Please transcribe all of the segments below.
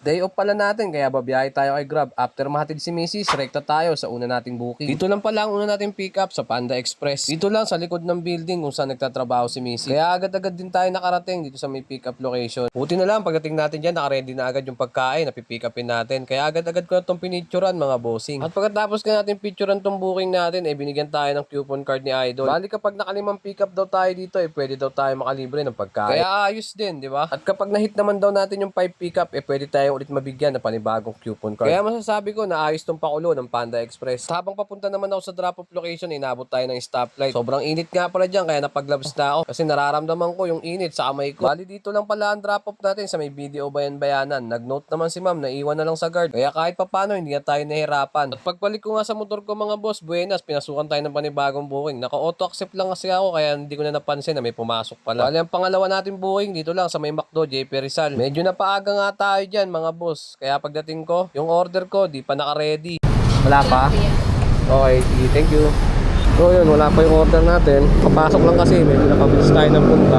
Day off pala natin kaya babiyahe tayo kay Grab. After mahatid si Mrs., rekta tayo sa una nating booking. Dito lang pala ang una nating pick up sa Panda Express. Dito lang sa likod ng building kung saan nagtatrabaho si Mrs. Kaya agad-agad din tayo nakarating dito sa may pick up location. Buti na lang pagdating natin dyan, nakaready na agad yung pagkain na pipick upin natin. Kaya agad-agad ko na itong pinicturan mga bossing. At pagkatapos ka natin picturan tong booking natin, binigyan tayo ng coupon card ni Idol. Bali kapag nakalimang pick up daw tayo dito, pwede daw tayo makalibre ng pagkain. Kaya ayos din, di ba? At kapag na-hit naman daw natin yung 5 pick up, pwede tayo ulit mabigyan na panibagong coupon card. Kaya masasabi ko na ayos tong pakulo ng Panda Express. Habang papunta naman ako sa drop-off location, inabot tayo ng stoplight. Sobrang init nga pala dyan, kaya napaglabs na ako kasi nararamdaman ko yung init sa kamay ko. Bali dito lang pala ang drop-off natin sa may BDO Bayan-Bayanan. Nag-note naman si ma'am na iwan na lang sa guard. Kaya kahit papano hindi na tayo nahirapan. At pagbalik ko nga sa motor ko mga boss, buenas, pinasukan tayo ng panibagong booking. Naka-auto accept lang kasi ako kaya hindi ko na napansin na may pumasok pala. Bali ang pangalawa natin booking dito lang sa may McDo, JP Rizal. Medyo napaaga nga tayo dyan mga boss. Kaya pagdating ko, yung order ko, di pa naka-ready. Wala pa? Okay, sige, thank you. So yun, wala pa yung order natin. Kapasok lang kasi, medyo nakabilis tayo ng punta.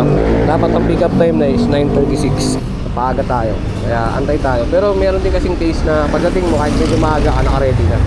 Dapat ang pick up time na is 9:36. Napaaga tayo, kaya antay tayo. Pero meron din kasing case na pagdating mo, kahit medyo maaga ka, naka-ready na.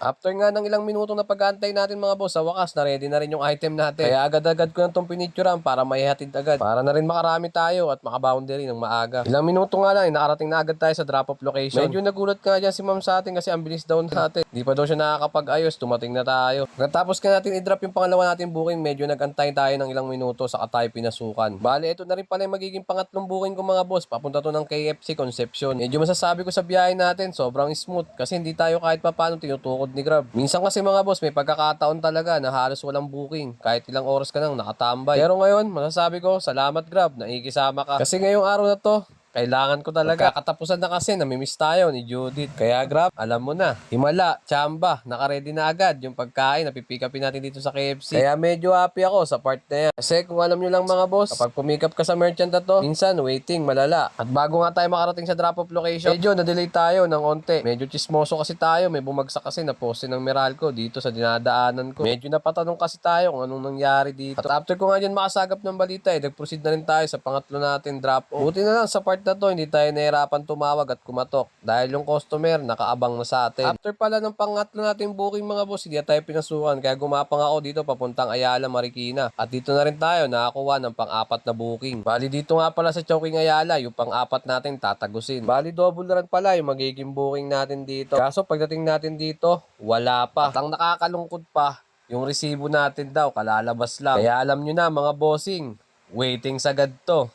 After nga ng ilang minutong na pag-aantay natin mga boss, sa wakas na ready na rin yung item natin. Kaya agad-agad ko na itong pinicturan para maihatid agad. Para na rin makarami tayo at makaboundary ng maaga. Ilang minuto nga lang, nakarating na agad tayo sa drop-off location. Medyo nagulat nga dyan si ma'am sa atin kasi ang bilis daw natin. Di pa daw siya nakakapag-ayos, tumating na tayo. Tapos ka natin i-drop yung pangalawa natin booking, medyo nag-antay tayo ng ilang minuto saka tayo pinasukan. Bale, ito na rin pala yung magiging pangatlong booking ko mga boss. Papunta to ng KFC Concepcion. Medyo masasabi ko sa biyahe natin, sobrang smooth kasi hindi tayo kahit papano tinutukod ni Grab. Minsan kasi mga boss, may pagkakataon talaga na halos walang booking. Kahit ilang oras ka nang nakatambay. Pero ngayon, masasabi ko, salamat Grab, nakikisama ka. Kasi ngayong araw na to, kailangan ko talaga. Katapusan na kasi, namimiss tayo ni Judith. Kaya Grab, alam mo na. Himala, Chamba, naka-ready na agad yung pagkain na pipick upin natin dito sa KFC. Kaya medyo happy ako sa part na yan. Kasi kung alam nyo lang mga boss, kapag pumick up ka sa merchant na to, minsan waiting, malala. At bago nga tayo makarating sa drop-off location, medyo na-delay tayo ng onte. Medyo chismoso kasi tayo, may bumagsak kasi na poste ng Meralco dito sa dinadaanan ko. Medyo napatanong kasi tayo kung anong nangyari dito. At after ko nga dyan makasagap ng balita, nag-proceed na rin tayo sa pangatlo natin drop-off. Buti na lang sa part na to, hindi tayo nahirapan tumawag at kumatok dahil yung customer nakaabang na sa atin. After pala ng pangatlo nating booking mga boss, hindi na tayo pinasukan kaya gumapang ako dito papuntang Ayala, Marikina. At dito na rin tayo nakakuha ng pang-apat na booking. Bali dito nga pala sa Chowking Ayala, yung pang-apat natin tatagusin. Bali double na rin pala yung magiging booking natin dito. Kaso pagdating natin dito, wala pa. At ang nakakalungkot pa, yung resibo natin daw kalalabas lang. Kaya alam nyo na mga bossing, waiting sagad to.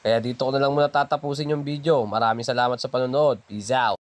Kaya dito ko na lang muna tatapusin yung video. Maraming salamat sa panonood. Peace out!